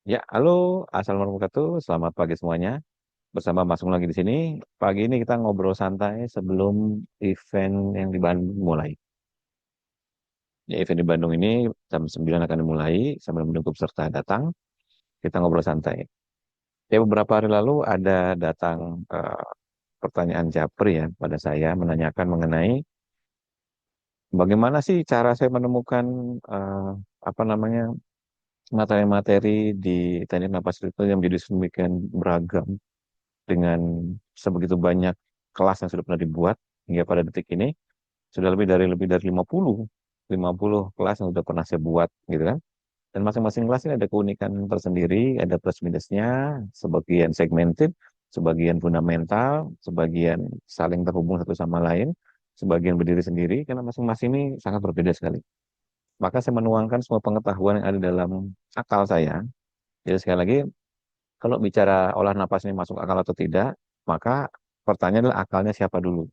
Ya, halo, assalamualaikum warahmatullahi wabarakatuh. Selamat pagi semuanya. Bersama Mas Ung lagi di sini. Pagi ini kita ngobrol santai sebelum event yang di Bandung mulai. Ya, event di Bandung ini jam 9 akan dimulai sambil menunggu peserta datang. Kita ngobrol santai. Ya, beberapa hari lalu ada datang pertanyaan Japri ya pada saya menanyakan mengenai bagaimana sih cara saya menemukan eh, apa namanya materi-materi di teknik napas itu yang menjadi sedemikian beragam dengan sebegitu banyak kelas yang sudah pernah dibuat hingga pada detik ini sudah lebih dari 50 kelas yang sudah pernah saya buat gitu kan. Dan masing-masing kelas ini ada keunikan tersendiri, ada plus minusnya, sebagian segmented, sebagian fundamental, sebagian saling terhubung satu sama lain, sebagian berdiri sendiri karena masing-masing ini sangat berbeda sekali. Maka saya menuangkan semua pengetahuan yang ada dalam akal saya. Jadi sekali lagi, kalau bicara olah napas ini masuk akal atau tidak, maka pertanyaan adalah akalnya siapa dulu,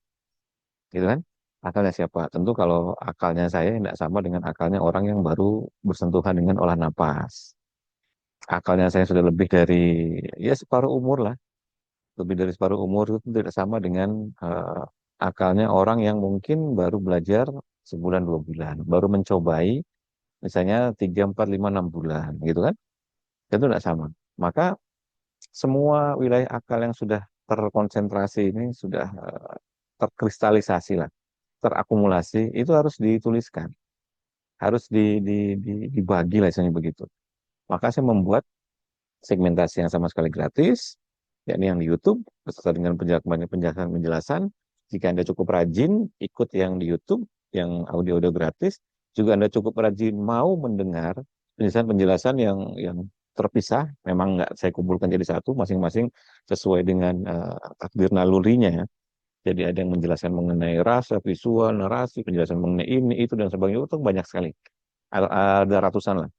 gitu kan? Akalnya siapa? Tentu kalau akalnya saya tidak sama dengan akalnya orang yang baru bersentuhan dengan olah napas. Akalnya saya sudah lebih dari ya separuh umur lah, lebih dari separuh umur itu tidak sama dengan akalnya orang yang mungkin baru belajar sebulan 2 bulan, baru mencobai misalnya 3, 4, 5, 6 bulan, gitu kan? Itu tidak sama. Maka semua wilayah akal yang sudah terkonsentrasi ini sudah terkristalisasi lah, terakumulasi, itu harus dituliskan, harus dibagi lah misalnya begitu. Maka saya membuat segmentasi yang sama sekali gratis, yakni yang di YouTube, beserta dengan penjelasan-penjelasan. Jika Anda cukup rajin ikut yang di YouTube, yang audio-audio gratis, juga Anda cukup rajin mau mendengar penjelasan-penjelasan yang terpisah, memang nggak saya kumpulkan jadi satu, masing-masing sesuai dengan takdir nalurinya ya. Jadi ada yang menjelaskan mengenai rasa, visual, narasi, penjelasan mengenai ini, itu, dan sebagainya, itu banyak sekali. Ada ratusan lah.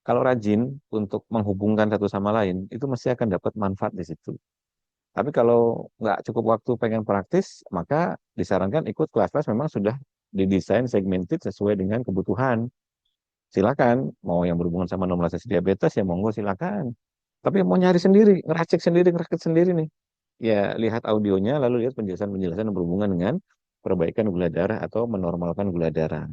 Kalau rajin untuk menghubungkan satu sama lain, itu mesti akan dapat manfaat di situ. Tapi kalau nggak cukup waktu pengen praktis, maka disarankan ikut kelas-kelas memang sudah didesain segmented sesuai dengan kebutuhan. Silakan, mau yang berhubungan sama normalisasi diabetes, ya monggo silakan. Tapi mau nyari sendiri, ngeracik sendiri, ngerakit sendiri nih, ya lihat audionya, lalu lihat penjelasan-penjelasan yang berhubungan dengan perbaikan gula darah atau menormalkan gula darah.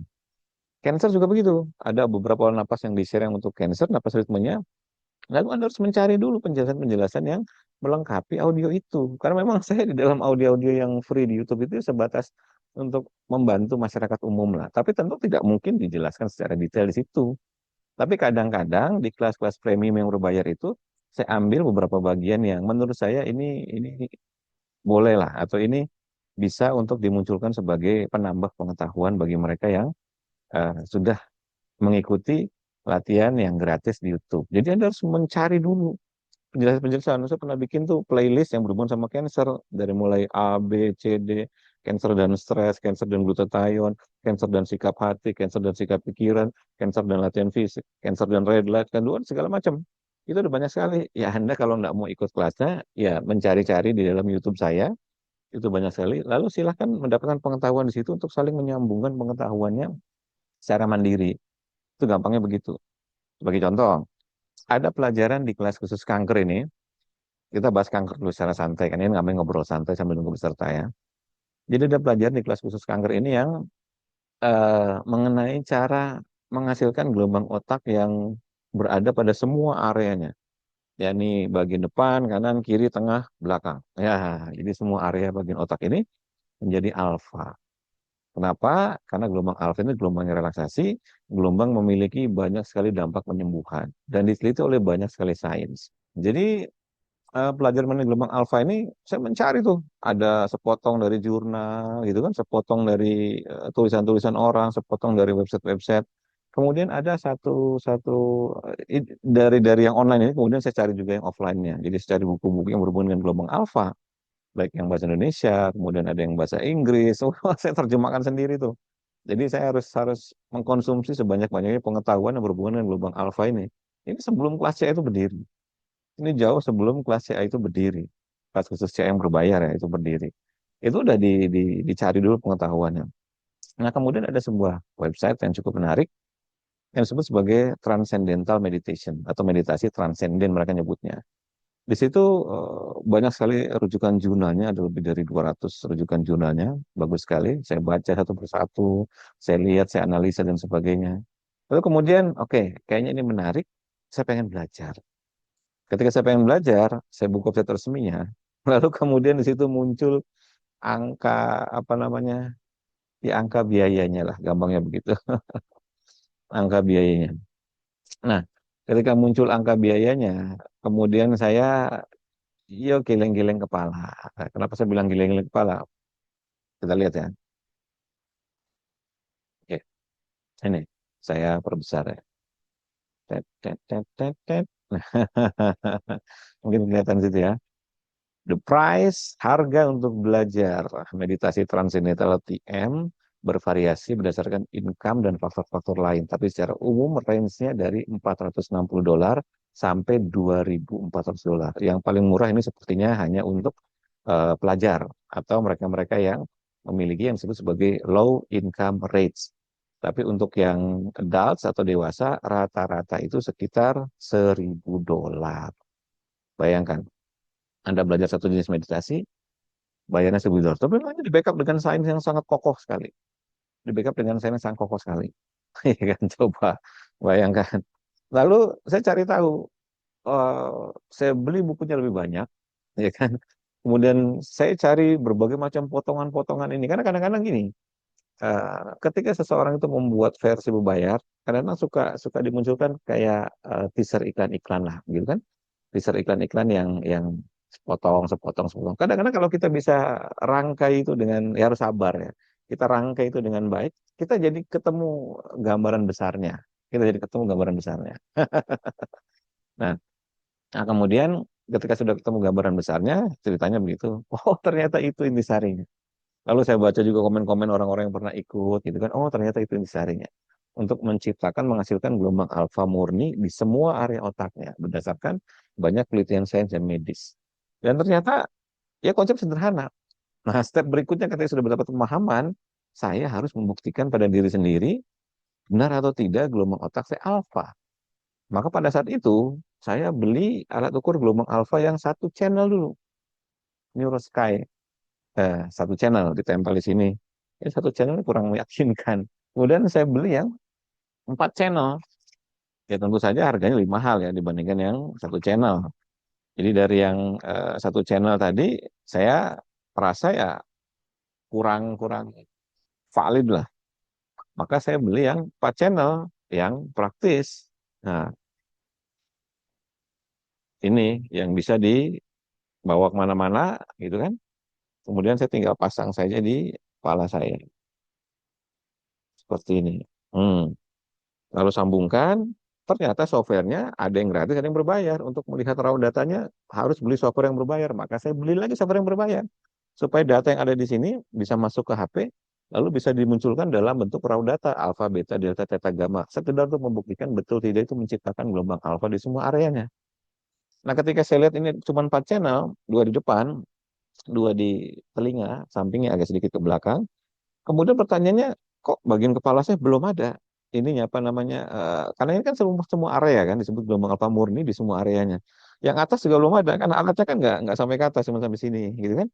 Cancer juga begitu. Ada beberapa olah napas yang di-share yang untuk cancer, napas ritmenya. Lalu Anda harus mencari dulu penjelasan-penjelasan yang melengkapi audio itu. Karena memang saya di dalam audio-audio yang free di YouTube itu sebatas untuk membantu masyarakat umum lah. Tapi tentu tidak mungkin dijelaskan secara detail di situ. Tapi kadang-kadang di kelas-kelas premium yang berbayar itu, saya ambil beberapa bagian yang menurut saya ini boleh lah, atau ini bisa untuk dimunculkan sebagai penambah pengetahuan bagi mereka yang sudah mengikuti latihan yang gratis di YouTube. Jadi Anda harus mencari dulu penjelasan-penjelasan. Saya pernah bikin tuh playlist yang berhubungan sama cancer, dari mulai A, B, C, D, cancer dan stres, cancer dan glutathione, cancer dan sikap hati, cancer dan sikap pikiran, cancer dan latihan fisik, cancer dan red light, kandungan segala macam. Itu udah banyak sekali. Ya Anda kalau nggak mau ikut kelasnya, ya mencari-cari di dalam YouTube saya, itu banyak sekali. Lalu silahkan mendapatkan pengetahuan di situ untuk saling menyambungkan pengetahuannya secara mandiri. Itu gampangnya begitu. Sebagai contoh, ada pelajaran di kelas khusus kanker ini, kita bahas kanker dulu secara santai, kan ini ngapain ngobrol santai sambil nunggu peserta ya. Jadi ada pelajaran di kelas khusus kanker ini yang mengenai cara menghasilkan gelombang otak yang berada pada semua areanya, yakni bagian depan, kanan, kiri, tengah, belakang. Ya, jadi semua area bagian otak ini menjadi alfa. Kenapa? Karena gelombang alfa ini gelombangnya relaksasi, gelombang memiliki banyak sekali dampak penyembuhan dan diteliti oleh banyak sekali sains. Jadi pelajaran mengenai gelombang alfa ini saya mencari tuh, ada sepotong dari jurnal gitu kan, sepotong dari tulisan-tulisan orang, sepotong dari website-website. Kemudian ada satu satu dari yang online ini, kemudian saya cari juga yang offline-nya. Jadi saya cari buku-buku yang berhubungan dengan gelombang alfa, baik yang bahasa Indonesia, kemudian ada yang bahasa Inggris. Wah, saya terjemahkan sendiri tuh. Jadi saya harus harus mengkonsumsi sebanyak-banyaknya pengetahuan yang berhubungan dengan gelombang alfa ini. Ini sebelum kelas C itu berdiri. Ini jauh sebelum kelas CA itu berdiri. Kelas khusus CA yang berbayar ya itu berdiri. Itu udah dicari dulu pengetahuannya. Nah, kemudian ada sebuah website yang cukup menarik. yang disebut sebagai transcendental meditation atau meditasi transenden mereka nyebutnya. Di situ banyak sekali rujukan jurnalnya, ada lebih dari 200 rujukan jurnalnya, bagus sekali. Saya baca satu persatu, saya lihat, saya analisa dan sebagainya. Lalu kemudian, oke, kayaknya ini menarik, saya pengen belajar. Ketika saya pengen belajar, saya buka website resminya, lalu kemudian di situ muncul angka apa namanya, ya angka biayanya lah, gampangnya begitu, angka biayanya. Nah, ketika muncul angka biayanya, kemudian saya, yo geleng-geleng kepala. Nah, kenapa saya bilang geleng-geleng kepala? Kita lihat ya. Oke, ini saya perbesar ya. Tet, tet, tet, tet, tet. Mungkin kelihatan situ ya. The price, harga untuk belajar meditasi transcendental TM bervariasi berdasarkan income dan faktor-faktor lain. Tapi secara umum range-nya dari $460 sampai $2.400. Yang paling murah ini sepertinya hanya untuk pelajar atau mereka-mereka yang memiliki yang disebut sebagai low income rates. Tapi untuk yang adults atau dewasa, rata-rata itu sekitar $1.000. Bayangkan, Anda belajar satu jenis meditasi, bayarnya $1.000. Tapi hanya di backup dengan sains yang sangat kokoh sekali. Di backup dengan sains yang sangat kokoh sekali. Iya kan, coba bayangkan. Lalu saya cari tahu, saya beli bukunya lebih banyak, ya kan. Kemudian saya cari berbagai macam potongan-potongan ini. Karena kadang-kadang gini, ketika seseorang itu membuat versi berbayar, kadang-kadang suka suka dimunculkan kayak teaser iklan-iklan lah, gitu kan? Teaser iklan-iklan yang sepotong, sepotong, sepotong. Kadang-kadang kalau kita bisa rangkai itu dengan, ya harus sabar ya. Kita rangkai itu dengan baik, kita jadi ketemu gambaran besarnya. Kita jadi ketemu gambaran besarnya. Nah, nah, kemudian ketika sudah ketemu gambaran besarnya, ceritanya begitu. Oh, ternyata itu intisarinya. Lalu saya baca juga komen-komen orang-orang yang pernah ikut gitu kan. Oh, ternyata itu intisarinya. Untuk menciptakan, menghasilkan gelombang alfa murni di semua area otaknya berdasarkan banyak penelitian sains dan medis. Dan ternyata ya konsep sederhana. Nah, step berikutnya ketika sudah mendapat pemahaman, saya harus membuktikan pada diri sendiri benar atau tidak gelombang otak saya alfa. Maka pada saat itu saya beli alat ukur gelombang alfa yang satu channel dulu, NeuroSky. Satu channel ditempel di sini. Ya, satu channel kurang meyakinkan. Kemudian saya beli yang 4 channel. Ya tentu saja harganya lebih mahal ya dibandingkan yang satu channel. Jadi dari yang satu channel tadi, saya merasa ya kurang-kurang valid lah. Maka saya beli yang 4 channel yang praktis. Nah, ini yang bisa dibawa kemana-mana gitu kan. Kemudian saya tinggal pasang saja di kepala saya. Seperti ini. Hmm. Lalu sambungkan, ternyata softwarenya ada yang gratis, ada yang berbayar. Untuk melihat raw datanya harus beli software yang berbayar. Maka saya beli lagi software yang berbayar. Supaya data yang ada di sini bisa masuk ke HP, lalu bisa dimunculkan dalam bentuk raw data, alfa, beta, delta, theta, gamma. Sekedar untuk membuktikan betul tidak itu menciptakan gelombang alfa di semua areanya. Nah, ketika saya lihat ini cuma 4 channel, 2 di depan, 2 di telinga, sampingnya agak sedikit ke belakang. Kemudian pertanyaannya, kok bagian kepala saya belum ada? Ininya apa namanya? Karena ini kan semua area kan disebut gelombang alfa murni di semua areanya. Yang atas juga belum ada, kan alatnya kan nggak sampai ke atas, cuma sampai sini, gitu kan?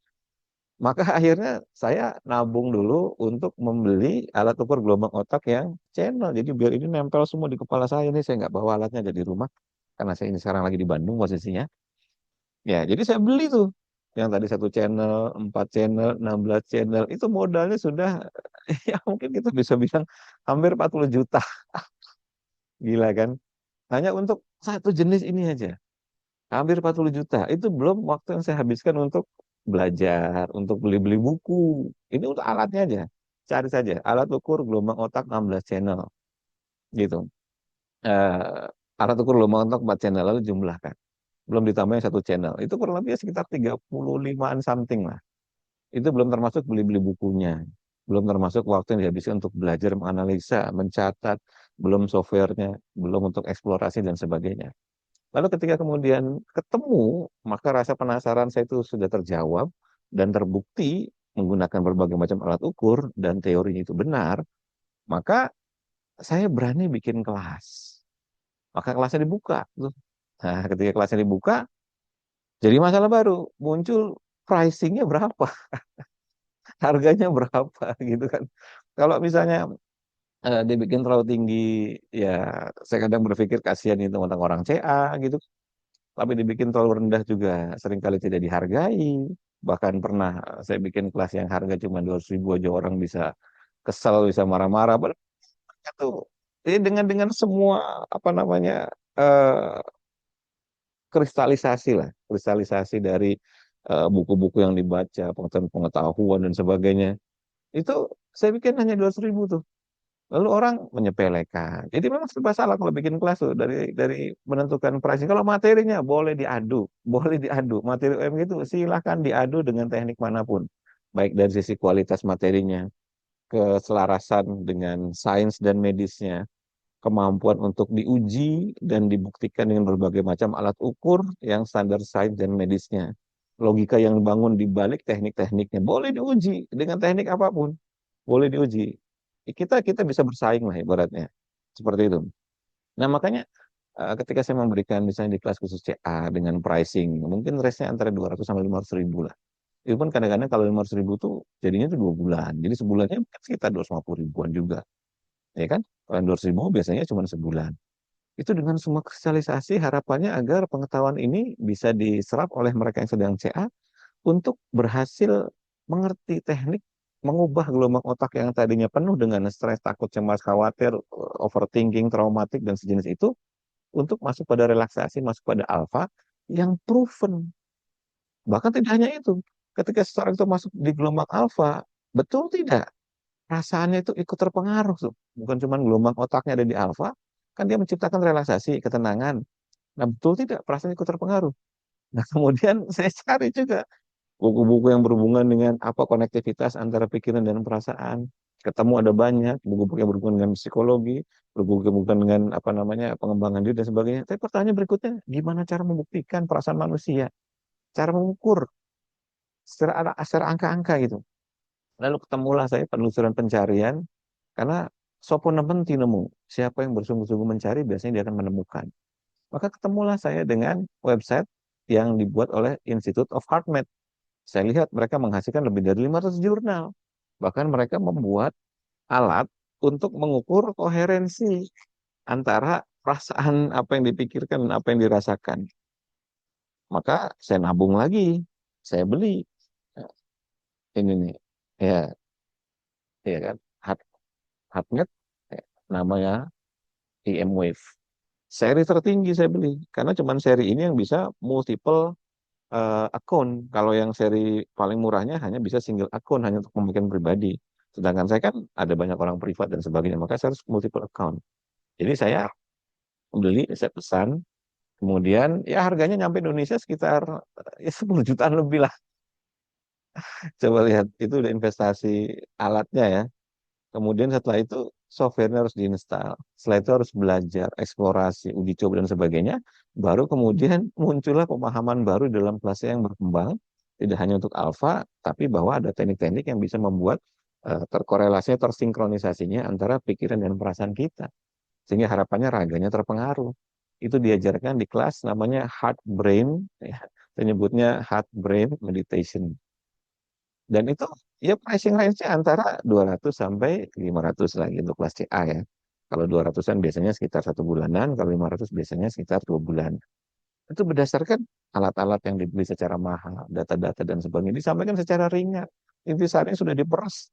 Maka akhirnya saya nabung dulu untuk membeli alat ukur gelombang otak yang channel. Jadi biar ini nempel semua di kepala saya nih, saya nggak bawa alatnya ada di rumah karena saya ini sekarang lagi di Bandung posisinya. Ya, jadi saya beli tuh yang tadi satu channel, 4 channel, 16 channel, itu modalnya sudah ya mungkin kita bisa bilang hampir 40 juta. Gila kan? Hanya untuk satu jenis ini aja. Hampir 40 juta. Itu belum waktu yang saya habiskan untuk belajar, untuk beli-beli buku. Ini untuk alatnya aja. Cari saja, alat ukur gelombang otak 16 channel. Gitu. Alat ukur gelombang otak 4 channel, lalu jumlahkan. Belum ditambah yang satu channel. Itu kurang lebih sekitar 35-an something lah. Itu belum termasuk beli-beli bukunya. Belum termasuk waktu yang dihabiskan untuk belajar, menganalisa, mencatat, belum softwarenya, belum untuk eksplorasi dan sebagainya. Lalu ketika kemudian ketemu, maka rasa penasaran saya itu sudah terjawab dan terbukti menggunakan berbagai macam alat ukur dan teorinya itu benar, maka saya berani bikin kelas. Maka kelasnya dibuka tuh. Nah, ketika kelasnya dibuka, jadi masalah baru. Muncul pricingnya berapa, harganya berapa gitu kan. Kalau misalnya dibikin terlalu tinggi, ya saya kadang berpikir kasihan itu tentang orang CA gitu. Tapi dibikin terlalu rendah juga seringkali tidak dihargai. Bahkan pernah saya bikin kelas yang harga cuma 200.000 aja orang bisa kesel, bisa marah-marah. Padahal itu jadi dengan semua apa namanya eh, kristalisasi lah, kristalisasi dari buku-buku yang dibaca, pengetahuan dan sebagainya. Itu saya bikin hanya 200.000 tuh. Lalu orang menyepelekan. Jadi memang serba salah kalau bikin kelas tuh dari menentukan pricing. Kalau materinya boleh diadu, boleh diadu. Materi UMG itu silahkan diadu dengan teknik manapun. Baik dari sisi kualitas materinya, keselarasan dengan sains dan medisnya, kemampuan untuk diuji dan dibuktikan dengan berbagai macam alat ukur yang standar sains dan medisnya. Logika yang dibangun di balik teknik-tekniknya boleh diuji dengan teknik apapun, boleh diuji. Kita kita bisa bersaing lah ibaratnya. Seperti itu. Nah, makanya ketika saya memberikan misalnya di kelas khusus CA dengan pricing, mungkin range-nya antara 200 sampai 500 ribu lah. Itu pun kadang-kadang kalau 500 ribu tuh jadinya tuh 2 bulan. Jadi sebulannya mungkin sekitar 250 ribuan juga. Ya kan? Kalau 200 ribu biasanya cuma sebulan. Itu dengan semua kristalisasi harapannya agar pengetahuan ini bisa diserap oleh mereka yang sedang CA untuk berhasil mengerti teknik mengubah gelombang otak yang tadinya penuh dengan stres, takut, cemas, khawatir, overthinking, traumatik, dan sejenis itu untuk masuk pada relaksasi, masuk pada alfa yang proven. Bahkan tidak hanya itu, ketika seseorang itu masuk di gelombang alfa, betul tidak? Perasaannya itu ikut terpengaruh tuh. Bukan cuma gelombang otaknya ada di alfa, kan dia menciptakan relaksasi, ketenangan. Nah, betul tidak? Perasaan ikut terpengaruh. Nah, kemudian saya cari juga buku-buku yang berhubungan dengan apa konektivitas antara pikiran dan perasaan. Ketemu ada banyak buku-buku yang berhubungan dengan psikologi, buku-buku yang berhubungan dengan apa namanya pengembangan diri dan sebagainya. Tapi pertanyaan berikutnya, gimana cara membuktikan perasaan manusia? Cara mengukur secara angka-angka gitu. Lalu ketemulah saya penelusuran pencarian karena sopo nemen tinemu. Siapa yang bersungguh-sungguh mencari biasanya dia akan menemukan. Maka ketemulah saya dengan website yang dibuat oleh Institute of HeartMath. Saya lihat mereka menghasilkan lebih dari 500 jurnal. Bahkan mereka membuat alat untuk mengukur koherensi antara perasaan apa yang dipikirkan dan apa yang dirasakan. Maka saya nabung lagi, saya beli. Nah, ini nih, ya, ya kan, HeartMath, namanya EM Wave. Seri tertinggi saya beli, karena cuman seri ini yang bisa multiple account. Kalau yang seri paling murahnya hanya bisa single account, hanya untuk pemakaian pribadi. Sedangkan saya kan ada banyak orang privat dan sebagainya, maka saya harus multiple account. Jadi saya beli, saya pesan, kemudian ya harganya nyampe Indonesia sekitar ya 10 jutaan lebih lah. Coba lihat, itu udah investasi alatnya ya. Kemudian setelah itu softwarenya harus diinstal. Setelah itu harus belajar, eksplorasi, uji coba dan sebagainya. Baru kemudian muncullah pemahaman baru dalam kelas yang berkembang. Tidak hanya untuk alfa, tapi bahwa ada teknik-teknik yang bisa membuat terkorelasinya, tersinkronisasinya antara pikiran dan perasaan kita. Sehingga harapannya raganya terpengaruh. Itu diajarkan di kelas namanya Heart Brain. Ya, saya nyebutnya Heart Brain Meditation. Dan itu ya pricing range-nya antara 200 sampai 500 lagi untuk kelas CA ya. Kalau 200-an biasanya sekitar 1 bulanan, kalau 500 biasanya sekitar 2 bulan. Itu berdasarkan alat-alat yang dibeli secara mahal, data-data dan sebagainya disampaikan secara ringan. Intisarinya sudah diperas,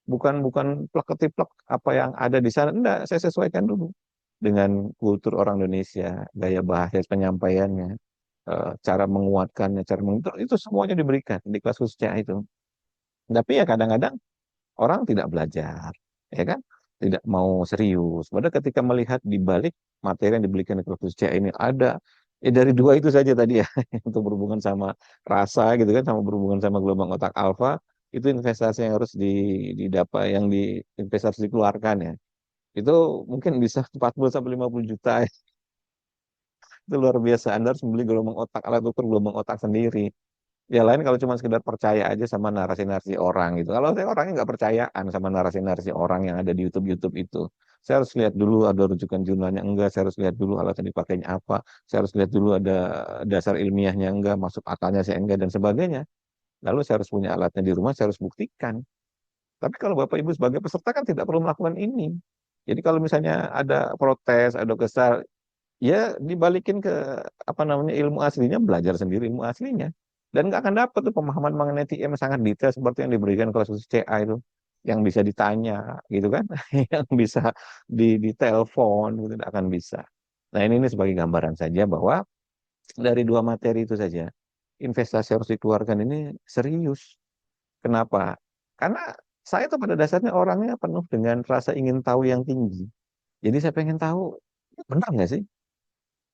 bukan bukan plek-ketiplek apa yang ada di sana. Enggak, saya sesuaikan dulu dengan kultur orang Indonesia, gaya bahasa penyampaiannya, cara menguatkannya, itu semuanya diberikan di kelas khusus CA itu. Tapi ya kadang-kadang orang tidak belajar, ya kan? Tidak mau serius. Padahal ketika melihat di balik materi yang diberikan di kursus C ini ada dari dua itu saja tadi ya, untuk berhubungan sama rasa gitu kan, sama berhubungan sama gelombang otak alfa, itu investasi yang harus didapat, yang investasi dikeluarkan ya. Itu mungkin bisa 40 sampai 50 juta ya. Itu luar biasa. Anda harus membeli gelombang otak, alat ukur gelombang otak sendiri. Ya lain kalau cuma sekedar percaya aja sama narasi-narasi orang gitu. Kalau saya orangnya nggak percayaan sama narasi-narasi orang yang ada di YouTube-YouTube itu. Saya harus lihat dulu ada rujukan jurnalnya enggak, saya harus lihat dulu alat yang dipakainya apa, saya harus lihat dulu ada dasar ilmiahnya enggak, masuk akalnya saya enggak, dan sebagainya. Lalu saya harus punya alatnya di rumah, saya harus buktikan. Tapi kalau Bapak Ibu sebagai peserta kan tidak perlu melakukan ini. Jadi kalau misalnya ada protes, ada kesal, ya dibalikin ke apa namanya ilmu aslinya, belajar sendiri ilmu aslinya, dan nggak akan dapat tuh pemahaman mengenai TM sangat detail seperti yang diberikan kelas khusus CA itu, yang bisa ditanya gitu kan, yang bisa ditelepon gitu, tidak akan bisa. Nah ini sebagai gambaran saja bahwa dari dua materi itu saja investasi harus dikeluarkan ini serius. Kenapa? Karena saya tuh pada dasarnya orangnya penuh dengan rasa ingin tahu yang tinggi. Jadi saya pengen tahu benar nggak sih.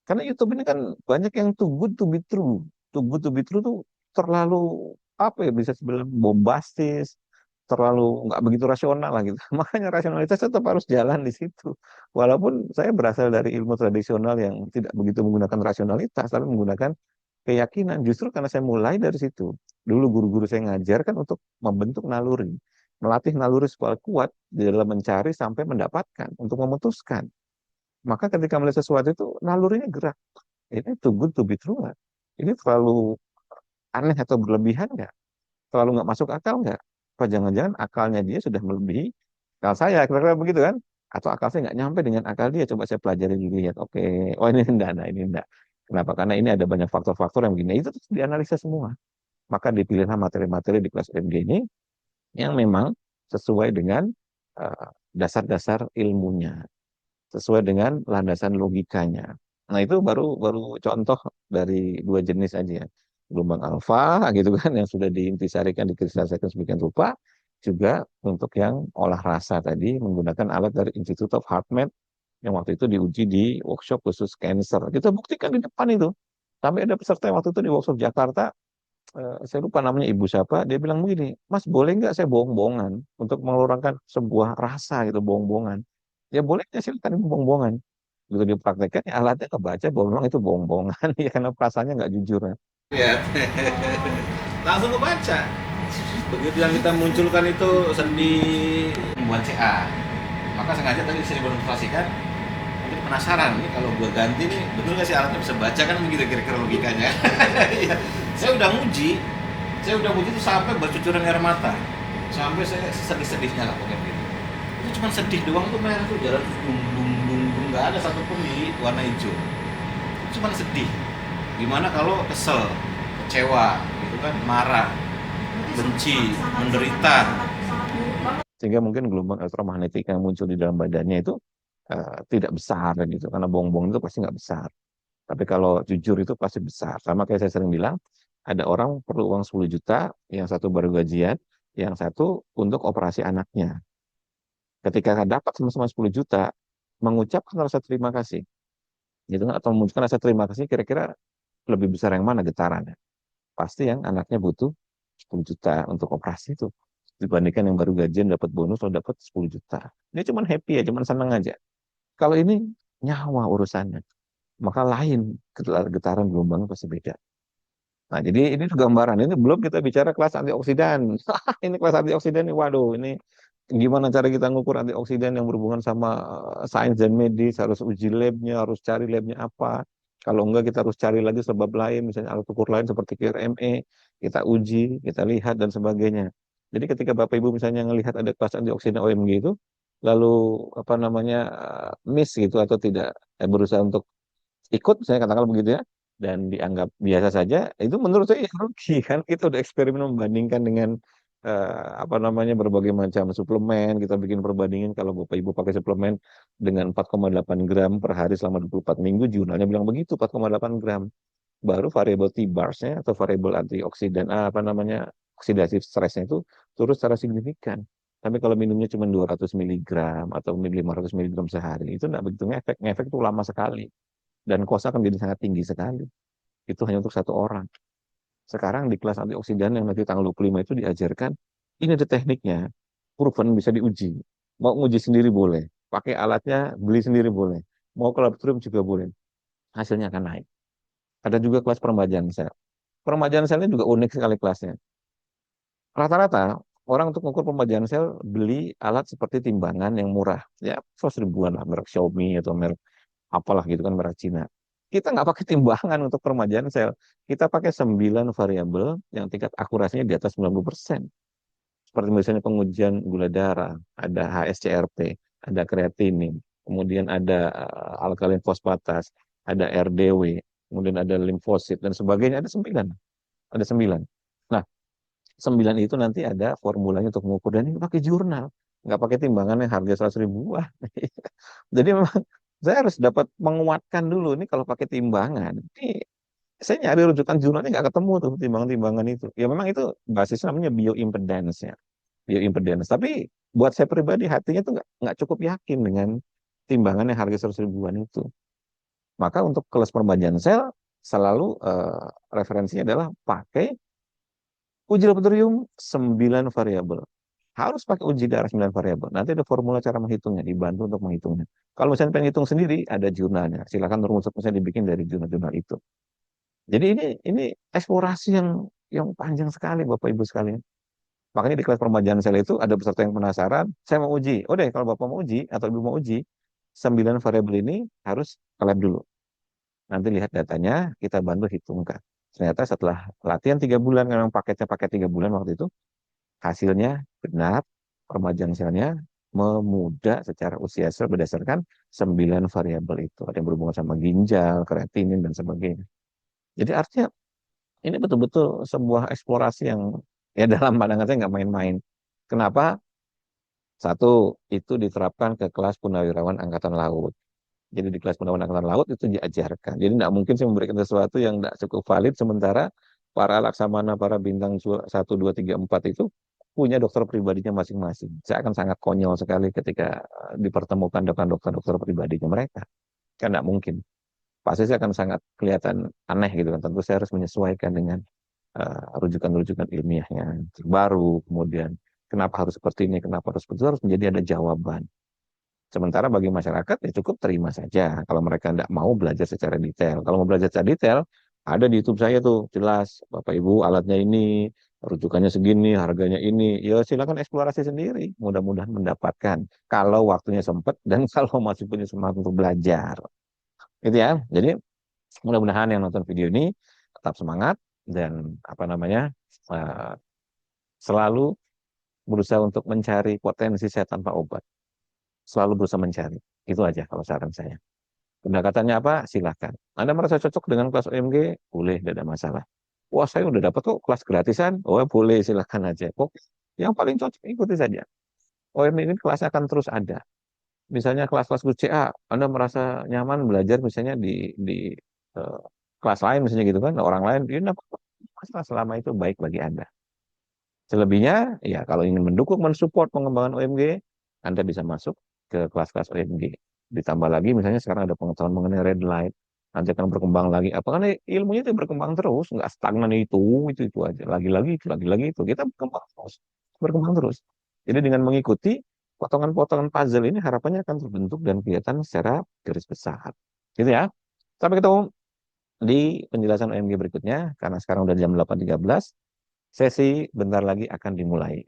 Karena YouTube ini kan banyak yang too good to be true. Too good to be true tuh terlalu apa ya, bisa sebilang bombastis, terlalu nggak begitu rasional lah gitu. Makanya rasionalitas tetap harus jalan di situ. Walaupun saya berasal dari ilmu tradisional yang tidak begitu menggunakan rasionalitas, tapi menggunakan keyakinan. Justru karena saya mulai dari situ. Dulu guru-guru saya ngajarkan untuk membentuk naluri, melatih naluri supaya kuat di dalam mencari sampai mendapatkan, untuk memutuskan. Maka ketika melihat sesuatu itu nalurinya gerak. Ini too good to be true nggak? Ini terlalu aneh atau berlebihan nggak? Terlalu nggak masuk akal nggak? Apa jangan-jangan akalnya dia sudah melebihi akal saya? Kira-kira begitu kan? Atau akal saya nggak nyampe dengan akal dia? Coba saya pelajari dulu, lihat. Oke, oh ini enggak, nah ini enggak. Kenapa? Karena ini ada banyak faktor-faktor yang begini. Itu terus dianalisa semua. Maka dipilihlah materi-materi di kelas UMG ini yang memang sesuai dengan dasar-dasar ilmunya, sesuai dengan landasan logikanya. Nah, itu baru baru contoh dari dua jenis aja ya. Gelombang alfa gitu kan yang sudah diintisarikan, dikristalisikan sedemikian rupa, juga untuk yang olah rasa tadi menggunakan alat dari Institute of Heart Math yang waktu itu diuji di workshop khusus cancer. Kita buktikan di depan itu. Sampai ada peserta yang waktu itu di workshop Jakarta, saya lupa namanya ibu siapa, dia bilang begini, Mas boleh nggak saya bohong-bohongan untuk mengeluarkan sebuah rasa gitu, bohong-bohongan. Ya boleh aja silakan ibu bohong-bohongan. Begitu dipraktekkan, ya alatnya kebaca bahwa memang itu bohong-bohongan, ya karena perasaannya nggak jujur. Lihat, langsung kebaca. Begitu yang kita munculkan itu sedih membuat CA, maka sengaja tadi saya demonstrasikan. Mungkin penasaran nih kalau gue ganti nih, betul nggak sih alatnya bisa baca kan begitu kira-kira logikanya. Iya. Saya udah uji itu sampai bercucuran air mata, sampai saya sedih-sedihnya lah pokoknya gitu. Itu cuma sedih doang tuh, merah tuh jalan dung dung dung dung, nggak ada satupun di warna hijau. Itu cuma sedih. Gimana kalau kesel, kecewa, gitu kan, marah, benci, menderita. Sehingga mungkin gelombang elektromagnetik yang muncul di dalam badannya itu tidak besar gitu, karena bohong-bohong itu pasti nggak besar. Tapi kalau jujur itu pasti besar. Sama kayak saya sering bilang, ada orang perlu uang 10 juta, yang satu baru gajian, yang satu untuk operasi anaknya. Ketika dapat sama-sama 10 juta, mengucapkan rasa terima kasih, gitu kan, atau mengucapkan rasa terima kasih, kira-kira lebih besar yang mana getarannya? Pasti yang anaknya butuh 10 juta untuk operasi itu, dibandingkan yang baru gajian dapat bonus atau dapat 10 juta. Dia cuma happy ya, cuma senang aja. Kalau ini nyawa urusannya, maka lain, getaran gelombangnya pasti beda. Nah, jadi ini tuh gambaran. Ini belum kita bicara kelas antioksidan. Ini kelas antioksidan nih, waduh, ini gimana cara kita ngukur antioksidan yang berhubungan sama sains dan medis, harus uji labnya, harus cari labnya apa. Kalau enggak kita harus cari lagi sebab lain, misalnya alat ukur lain seperti QRME, kita uji, kita lihat dan sebagainya. Jadi ketika Bapak Ibu misalnya melihat ada kelas antioksidan OMG itu, lalu apa namanya miss gitu atau tidak berusaha untuk ikut, saya katakan begitu ya, dan dianggap biasa saja, itu menurut saya ya rugi kan. Kita udah eksperimen membandingkan dengan apa namanya berbagai macam suplemen, kita bikin perbandingan kalau Bapak Ibu pakai suplemen dengan 4,8 gram per hari selama 24 minggu, jurnalnya bilang begitu, 4,8 gram. Baru variable T-bars-nya atau variable antioksidan apa namanya oksidatif stresnya itu turun secara signifikan. Tapi kalau minumnya cuma 200 miligram atau 500 miligram sehari, itu nggak begitu ngefek. Ngefek itu lama sekali dan cost akan menjadi sangat tinggi sekali. Itu hanya untuk satu orang. Sekarang di kelas antioksidan yang nanti tanggal 25 itu diajarkan, ini ada tekniknya, proven bisa diuji. Mau uji sendiri boleh, pakai alatnya beli sendiri boleh, mau ke laboratorium juga boleh, hasilnya akan naik. Ada juga kelas peremajaan sel. Peremajaan selnya juga unik sekali kelasnya. Rata-rata orang untuk mengukur pembagian sel beli alat seperti timbangan yang murah. Ya, 100 ribuan lah, merek Xiaomi atau merek apalah gitu kan, merek Cina. Kita nggak pakai timbangan untuk peremajaan sel. Kita pakai 9 variabel yang tingkat akurasinya di atas 90%. Seperti misalnya pengujian gula darah, ada HSCRP, ada kreatinin, kemudian ada alkalin fosfatas, ada RDW, kemudian ada limfosit, dan sebagainya. Ada 9. Ada 9. Nah, 9 itu nanti ada formulanya untuk mengukur, dan ini pakai jurnal, nggak pakai timbangan yang harga 100 ribuan. Jadi memang saya harus dapat menguatkan dulu nih, kalau pakai timbangan ini saya nyari rujukan jurnalnya nggak ketemu tuh timbangan-timbangan itu. Ya memang itu basisnya namanya bioimpedance ya, bioimpedance. Tapi buat saya pribadi hatinya tuh nggak cukup yakin dengan timbangan yang harga 100 ribuan itu. Maka untuk kelas perbandingan sel selalu referensinya adalah pakai uji laboratorium 9 variabel. Harus pakai uji darah 9 variabel. Nanti ada formula cara menghitungnya, dibantu untuk menghitungnya. Kalau misalnya pengen hitung sendiri, ada jurnalnya. Silakan rumus-rumusnya dibikin dari jurnal-jurnal itu. Jadi ini eksplorasi yang panjang sekali Bapak Ibu sekalian. Makanya di kelas permajaan sel itu ada peserta yang penasaran, saya mau uji. Oh deh, kalau Bapak mau uji atau Ibu mau uji, 9 variabel ini harus ke lab dulu. Nanti lihat datanya, kita bantu hitungkan. Ternyata setelah latihan 3 bulan, memang paketnya pakai 3 bulan waktu itu, hasilnya benar, permajaan selnya memudah secara usia sel berdasarkan 9 variabel itu. Ada yang berhubungan sama ginjal, kreatinin, dan sebagainya. Jadi artinya ini betul-betul sebuah eksplorasi yang ya dalam pandangan saya nggak main-main. Kenapa? Satu, itu diterapkan ke kelas Purnawirawan Angkatan Laut. Jadi di kelas Purnawirawan Angkatan Laut itu diajarkan. Jadi tidak mungkin saya memberikan sesuatu yang tidak cukup valid, sementara para laksamana, para bintang 1, 2, 3, 4 itu punya dokter pribadinya masing-masing. Saya akan sangat konyol sekali ketika dipertemukan dengan dokter-dokter pribadinya mereka. Kan tidak mungkin. Pasti saya akan sangat kelihatan aneh gitu kan. Tentu saya harus menyesuaikan dengan rujukan-rujukan ilmiahnya terbaru, kemudian kenapa harus seperti ini, kenapa harus seperti itu, harus menjadi ada jawaban. Sementara bagi masyarakat ya cukup terima saja kalau mereka tidak mau belajar secara detail. Kalau mau belajar secara detail, ada di YouTube saya tuh jelas, Bapak Ibu alatnya ini, rujukannya segini, harganya ini, ya silakan eksplorasi sendiri. Mudah-mudahan mendapatkan kalau waktunya sempat dan kalau masih punya semangat untuk belajar. Gitu ya. Jadi mudah-mudahan yang nonton video ini tetap semangat dan apa namanya eh, selalu berusaha untuk mencari potensi sehat tanpa obat. Selalu berusaha mencari. Itu aja kalau saran saya. Pendekatannya apa? Silahkan. Anda merasa cocok dengan kelas OMG? Boleh, tidak ada masalah. Wah, saya udah dapat kok kelas gratisan. Oh, boleh, silahkan aja. Kok yang paling cocok ikuti saja. OMG ini kelasnya akan terus ada. Misalnya kelas-kelas CA, Anda merasa nyaman belajar misalnya di eh, kelas lain misalnya gitu kan, orang lain, ini apa masalah selama itu baik bagi Anda. Selebihnya, ya kalau ingin mendukung, mensupport pengembangan OMG, Anda bisa masuk ke kelas-kelas OMG. Ditambah lagi misalnya sekarang ada pengetahuan mengenai red light, nanti akan berkembang lagi. Apakah ilmunya itu berkembang terus, nggak stagnan itu aja. Lagi-lagi itu, lagi-lagi itu. Kita berkembang terus. Jadi dengan mengikuti potongan-potongan puzzle ini harapannya akan terbentuk dan kelihatan secara garis besar. Gitu ya. Sampai ketemu di penjelasan OMG berikutnya, karena sekarang udah jam 8.13, sesi bentar lagi akan dimulai.